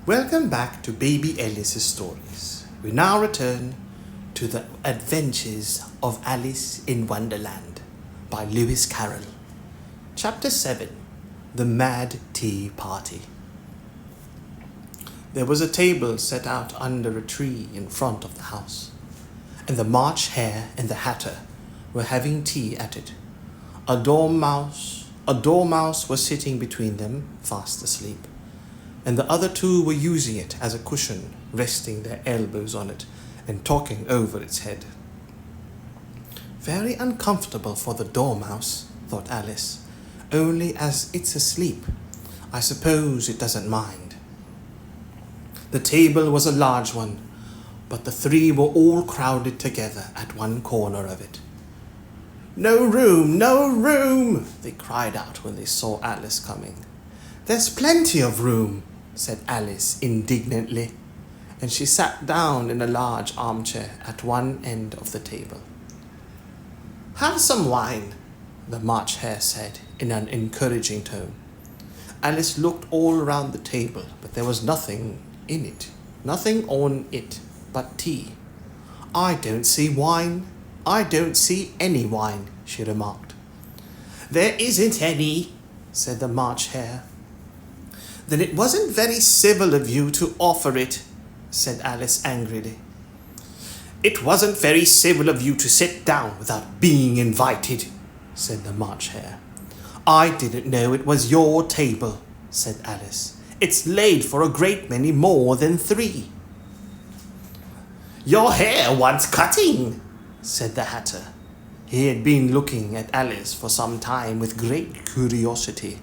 Welcome back to Baby Alice's stories. We now return to the adventures of Alice in Wonderland by Lewis Carroll. Chapter 7. The Mad Tea Party. There was a table set out under a tree in front of the house, and the March Hare and the Hatter were having tea at it. A dormouse was sitting between them, fast asleep, and the other two were using it as a cushion, resting their elbows on it and talking over its head. Very uncomfortable for the dormouse, thought Alice, only as it's asleep, I suppose it doesn't mind. The table was a large one, but the three were all crowded together at one corner of it. "No room, no room!" they cried out when they saw Alice coming. "There's plenty of room," said Alice indignantly, and she sat down in a large armchair at one end of the table. "Have some wine," the March Hare said in an encouraging tone. Alice looked all around the table, but there was nothing on it but tea. "I don't see wine. I don't see any wine," she remarked. "There isn't any," said the March Hare. "Then it wasn't very civil of you to offer it," said Alice angrily. "It wasn't very civil of you to sit down without being invited," said the March Hare. "I didn't know it was your table," said Alice. "It's laid for a great many more than three." "Your hair wants cutting," said the Hatter. He had been looking at Alice for some time with great curiosity,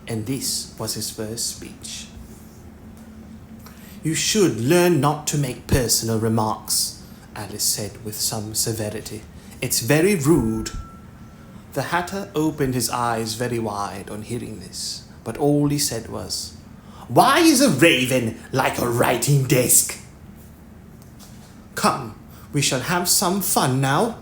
and this was his first speech. "You should learn not to make personal remarks," Alice said with some severity. "It's very rude." The Hatter opened his eyes very wide on hearing this, but all he said was, "Why is a raven like a writing desk?" "Come, we shall have some fun now,"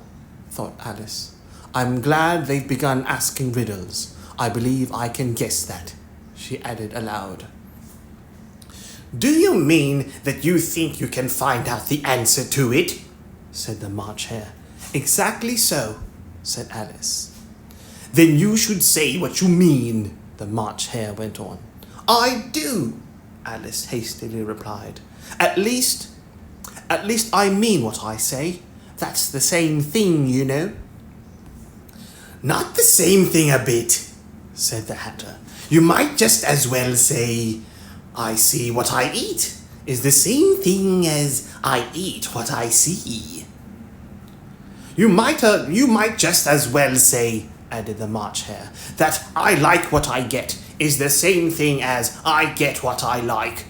thought Alice. "I'm glad they've begun asking riddles. I believe I can guess that," she added aloud. "Do you mean that you think you can find out the answer to it?" said the March Hare. "Exactly so," said Alice. "Then you should say what you mean," the March Hare went on. "I do," Alice hastily replied. At least I mean what I say. That's the same thing, you know." "Not the same thing a bit," said the Hatter. "You might just as well say, 'I see what I eat is the same thing as I eat what I see.'" You might just as well say," added the March Hare, "that 'I like what I get' is the same thing as 'I get what I like.'"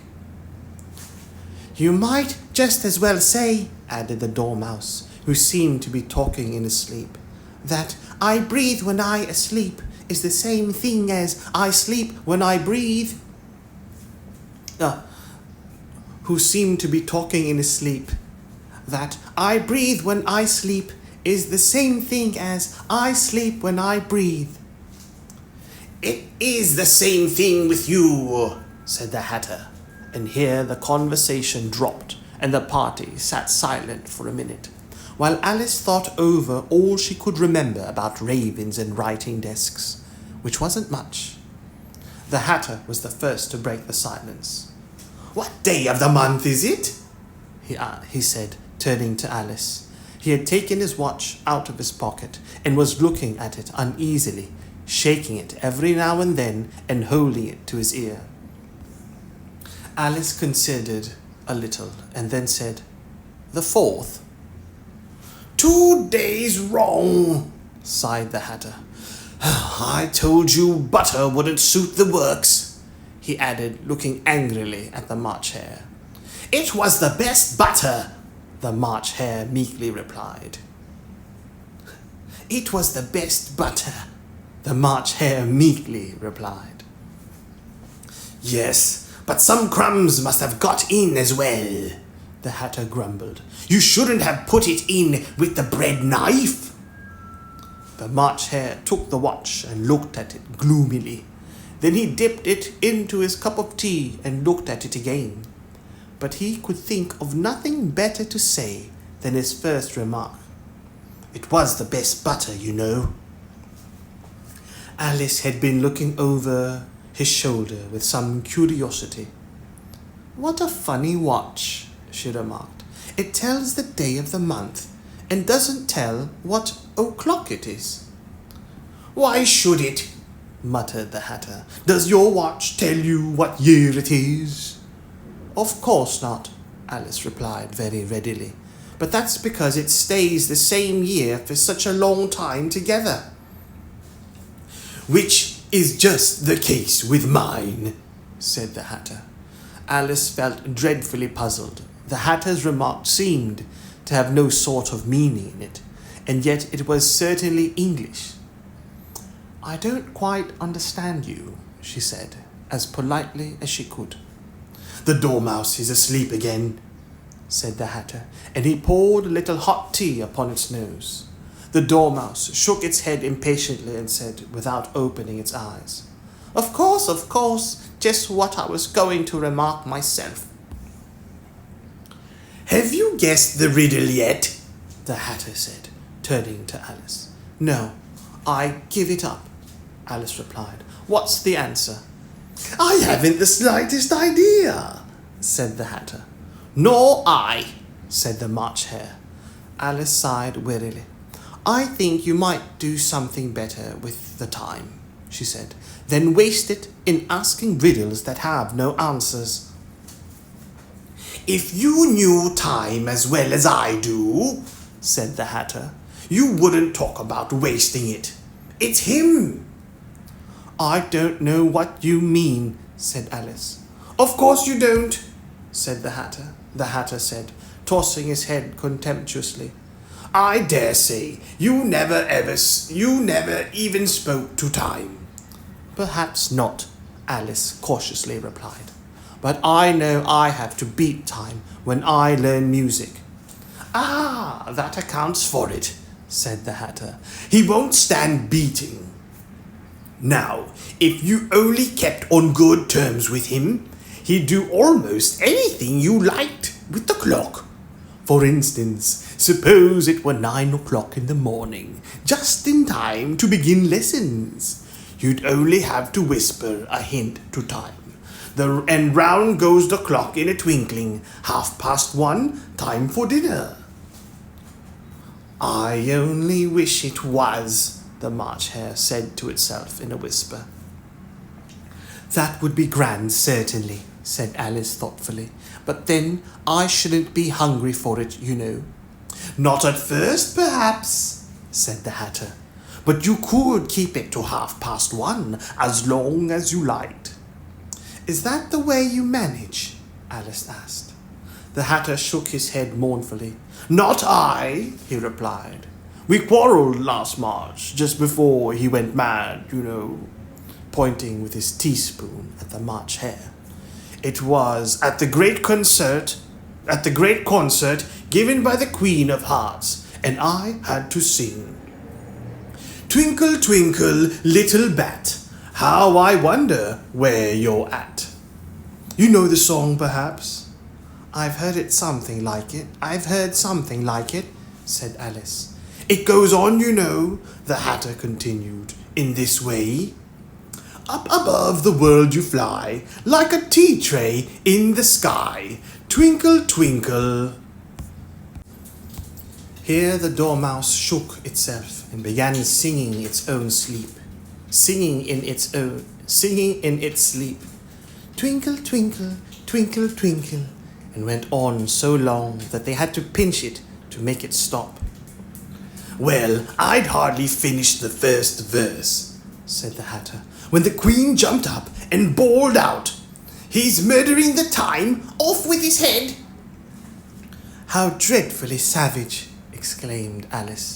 "You might just as well say," added the Dormouse, who seemed to be talking in his sleep, "that 'I breathe when I asleep' is the same thing as 'I sleep when I breathe.'" Who seemed to be talking in his sleep, "that 'I breathe when I sleep' is the same thing as 'I sleep when I breathe.'" "It is the same thing with you," said the Hatter, and here the conversation dropped and the party sat silent for a minute, while Alice thought over all she could remember about ravens and writing desks, which wasn't much. The Hatter was the first to break the silence. "What day of the month is it?" he said, turning to Alice. He had taken his watch out of his pocket and was looking at it uneasily, shaking it every now and then and holding it to his ear. Alice considered a little and then said, "The 4th." "2 days wrong," sighed the Hatter. "I told you butter wouldn't suit the works," he added, looking angrily at the March Hare. "It was the best butter," the March Hare meekly replied. "It was the best butter," the March Hare meekly replied. "Yes, but some crumbs must have got in as well," the Hatter grumbled. "You shouldn't have put it in with the bread knife." The March Hare took the watch and looked at it gloomily. Then he dipped it into his cup of tea and looked at it again. but he could think of nothing better to say than his first remark. "It was the best butter, you know." Alice had been looking over his shoulder with some curiosity. "What a funny watch," she remarked. "It tells the day of the month and doesn't tell what o'clock it is." "Why should it?" muttered the Hatter. "Does your watch tell you what year it is?" "Of course not," Alice replied very readily. "But that's because it stays the same year for such a long time together." "Which is just the case with mine," said the Hatter. Alice felt dreadfully puzzled. The Hatter's remark seemed to have no sort of meaning in it, and yet it was certainly English. "I don't quite understand you," she said, as politely as she could. "The Dormouse is asleep again," said the Hatter, and he poured a little hot tea upon its nose. The Dormouse shook its head impatiently and said, without opening its eyes, of course, just what I was going to remark myself." "Have you guessed the riddle yet?" the Hatter said, turning to Alice. "No, I give it up," Alice replied. "What's the answer?" "I haven't the slightest idea," said the Hatter. "Nor I," said the March Hare. Alice sighed wearily. "I think you might do something better with the time," she said, "than waste it in asking riddles that have no answers." "If you knew time as well as I do," said the Hatter, "you wouldn't talk about wasting it. It's him." "I don't know what you mean," said Alice. "Of course you don't," said the Hatter. The Hatter said, tossing his head contemptuously. "I dare say you never even spoke to time." "Perhaps not," Alice cautiously replied. "But I know I have to beat time when I learn music." "Ah, that accounts for it," said the Hatter. "He won't stand beating. Now, if you only kept on good terms with him, he'd do almost anything you liked with the clock. For instance, suppose it were 9 o'clock in the morning, just in time to begin lessons. You'd only have to whisper a hint to time. And round goes the clock in a twinkling. 1:30, time for dinner." "I only wish it was," the March Hare said to itself in a whisper. "That would be grand, certainly," said Alice thoughtfully. "But then I shouldn't be hungry for it, you know." "Not at first, perhaps," said the Hatter. "But you could keep it to 1:30, as long as you liked." "Is that the way you manage?" Alice asked. The Hatter shook his head mournfully. "Not I," he replied. "We quarrelled last March, just before he went mad, you know," pointing with his teaspoon at the March Hare. "It was at the great concert given by the Queen of Hearts, and I had to sing. 'Twinkle, twinkle, little bat, how I wonder where you're at.' You know the song, perhaps?" I've heard something like it, said Alice. "It goes on, you know," the Hatter continued, "in this way. Up above the world you fly, like a tea tray in the sky. Twinkle, twinkle." Here the Dormouse shook itself and began singing in its sleep. "Twinkle, twinkle, twinkle, twinkle," and went on so long that they had to pinch it to make it stop. "Well, I'd hardly finished the first verse," said the Hatter, "when the Queen jumped up and bawled out, 'He's murdering the time! Off with his head!'" "How dreadfully savage!" exclaimed Alice.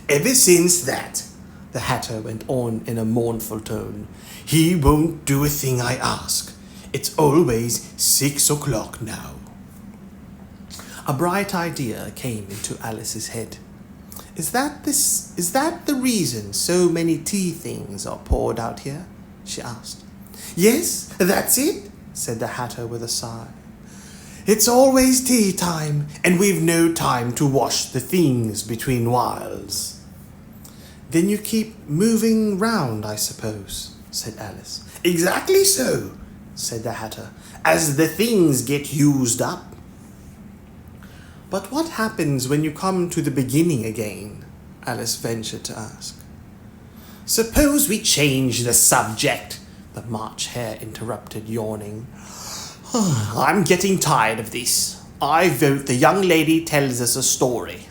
"Ever since that," the Hatter went on in a mournful tone, "he won't do a thing I ask. It's always 6 o'clock now." A bright idea came into Alice's head. Is that the reason so many tea things are poured out here?" she asked. "Yes, that's it," said the Hatter with a sigh. It's always tea time, and we've no time to wash the things between whiles. Then you keep moving round, I suppose, said Alice. Exactly so, said the Hatter, as the things get used up. But what happens when you come to the beginning again? Alice ventured to ask. Suppose we change the subject, the March Hare interrupted, yawning. I'm getting tired of this. I vote the young lady tells us a story.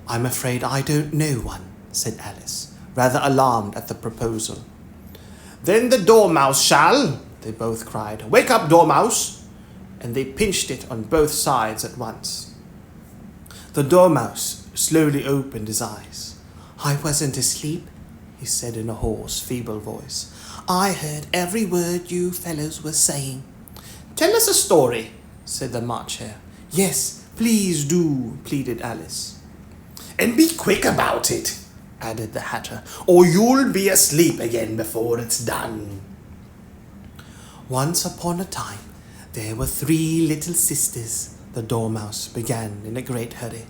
I'm afraid I don't know one, said Alice, rather alarmed at the proposal. Then the Dormouse shall, they both cried. Wake up, Dormouse! And they pinched it on both sides at once. The Dormouse slowly opened his eyes. I wasn't asleep, he said in a hoarse, feeble voice. I heard every word you fellows were saying. Tell us a story, said the March Hare. Yes, please do, pleaded Alice. And be quick about it, added the Hatter, or you'll be asleep again before it's done. Once upon a time, there were 3 little sisters, the Dormouse began in a great hurry.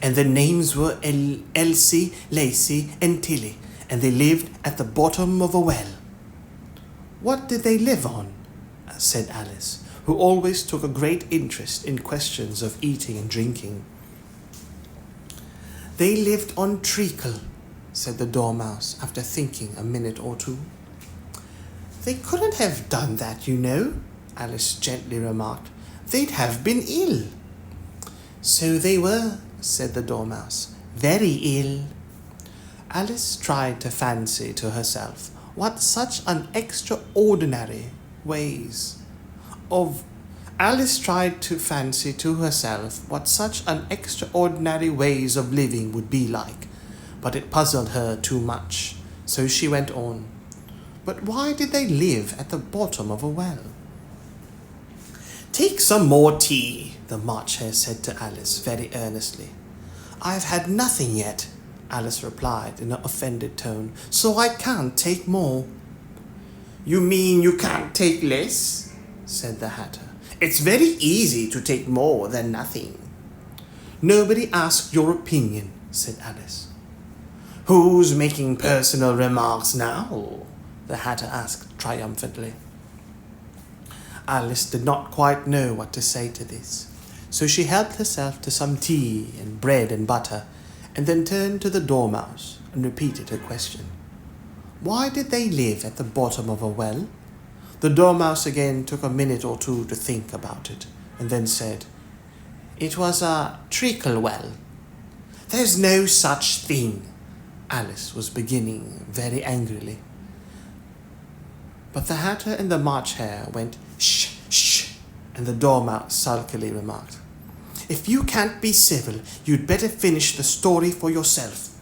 And their names were Elsie, Lacey, and Tilly, and they lived at the bottom of a well. What did they live on? Said Alice, who always took a great interest in questions of eating and drinking. They lived on treacle, said the Dormouse, after thinking a minute or two. They couldn't have done that, you know, Alice gently remarked. They'd have been ill. So they were, said the Dormouse, very ill. Alice tried to fancy to herself what such an extraordinary ways of living would be like, but it puzzled her too much, so she went on. But why did they live at the bottom of a well? Take some more tea, the March Hare said to Alice very earnestly. I've had nothing yet, Alice replied in an offended tone, so I can't take more. You mean you can't take less? Said the Hatter. It's very easy to take more than nothing. Nobody asked your opinion, said Alice. Who's making personal remarks now? The Hatter asked triumphantly. Alice did not quite know what to say to this, so she helped herself to some tea and bread and butter, and then turned to the Dormouse and repeated her question. Why did they live at the bottom of a well? The Dormouse again took a minute or two to think about it, and then said, It was a treacle well. There's no such thing, Alice was beginning very angrily. But the Hatter and the March Hare went, Shh, shh, and the Dormouse sulkily remarked, If you can't be civil, you'd better finish the story for yourself.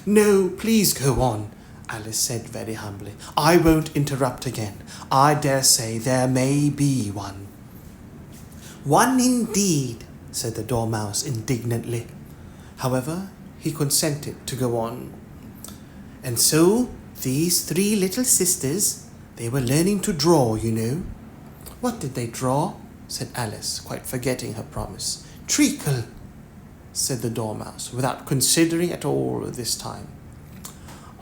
No, please go on, Alice said very humbly. I won't interrupt again. I dare say there may be one. One indeed, said the Dormouse indignantly. However, he consented to go on. And so, these 3 little sisters, they were learning to draw, you know. What did they draw? Said Alice, quite forgetting her promise. Treacle, said the Dormouse, without considering at all this time.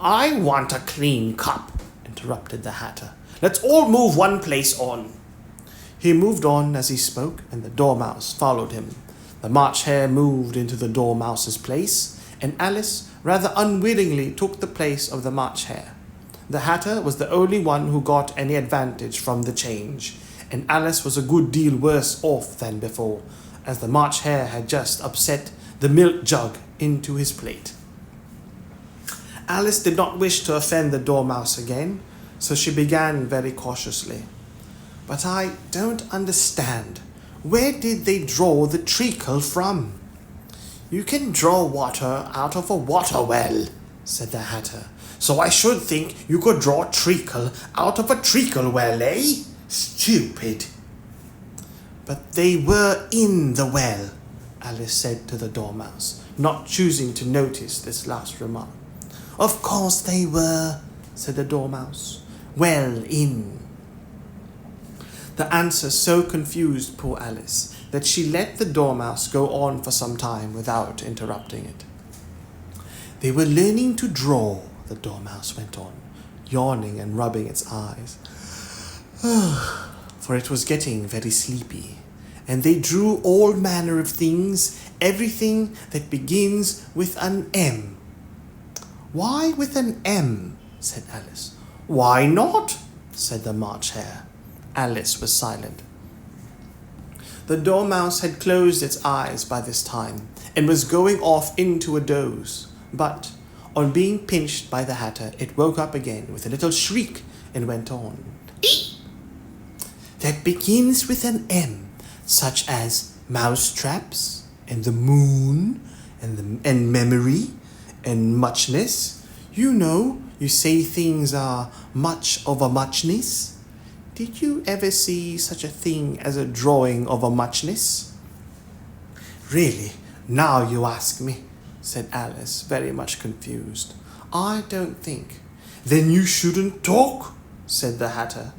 I want a clean cup, interrupted the Hatter. Let's all move one place on. He moved on as he spoke, and the Dormouse followed him. The March Hare moved into the Dormouse's place, and Alice rather unwillingly took the place of the March Hare. The Hatter was the only one who got any advantage from the change, and Alice was a good deal worse off than before, as the March Hare had just upset the milk jug into his plate. Alice did not wish to offend the Dormouse again, so she began very cautiously. But I don't understand. Where did they draw the treacle from? You can draw water out of a water well, said the Hatter. So I should think you could draw treacle out of a treacle well, eh? Stupid. But they were in the well, Alice said to the Dormouse, not choosing to notice this last remark. Of course they were, said the Dormouse. Well in. The answer so confused poor Alice that she let the Dormouse go on for some time without interrupting it. They were learning to draw, the Dormouse went on, yawning and rubbing its eyes, for it was getting very sleepy. And they drew all manner of things, everything that begins with an M. Why with an M? Said Alice. Why not? Said the March Hare. Alice was silent. The Dormouse had closed its eyes by this time and was going off into a doze, but on being pinched by the Hatter, it woke up again with a little shriek and went on. Eek! That begins with an M, such as mousetraps, and the moon, and memory, and muchness. You know, you say things are much of a muchness. Did you ever see such a thing as a drawing of a muchness? Really, now you ask me, said Alice, very much confused. I don't think. Then you shouldn't talk, said the Hatter.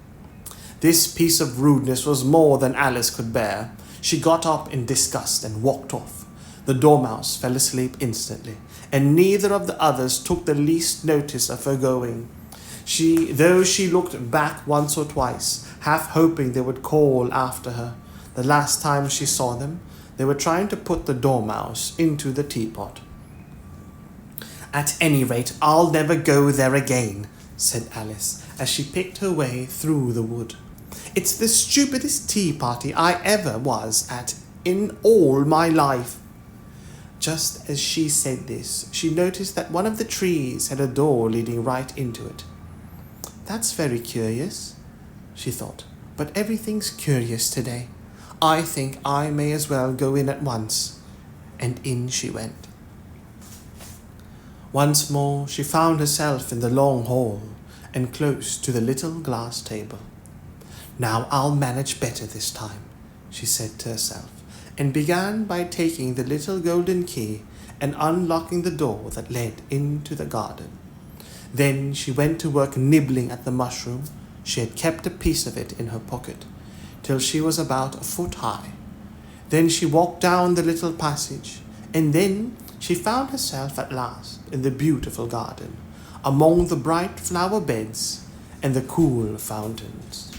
This piece of rudeness was more than Alice could bear. She got up in disgust and walked off. The Dormouse fell asleep instantly, and neither of the others took the least notice of her going. Though she looked back once or twice, half hoping they would call after her. The last time she saw them, they were trying to put the Dormouse into the teapot. At any rate, I'll never go there again, said Alice, as she picked her way through the wood. It's the stupidest tea party I ever was at in all my life. Just as she said this, she noticed that one of the trees had a door leading right into it. That's very curious, she thought, but everything's curious today. I think I may as well go in at once. And in she went. Once more she found herself in the long hall and close to the little glass table. Now I'll manage better this time, she said to herself, and began by taking the little golden key and unlocking the door that led into the garden. Then she went to work nibbling at the mushroom. She had kept a piece of it in her pocket, till she was about a foot high. Then she walked down the little passage, and then she found herself at last in the beautiful garden, among the bright flower beds and the cool fountains.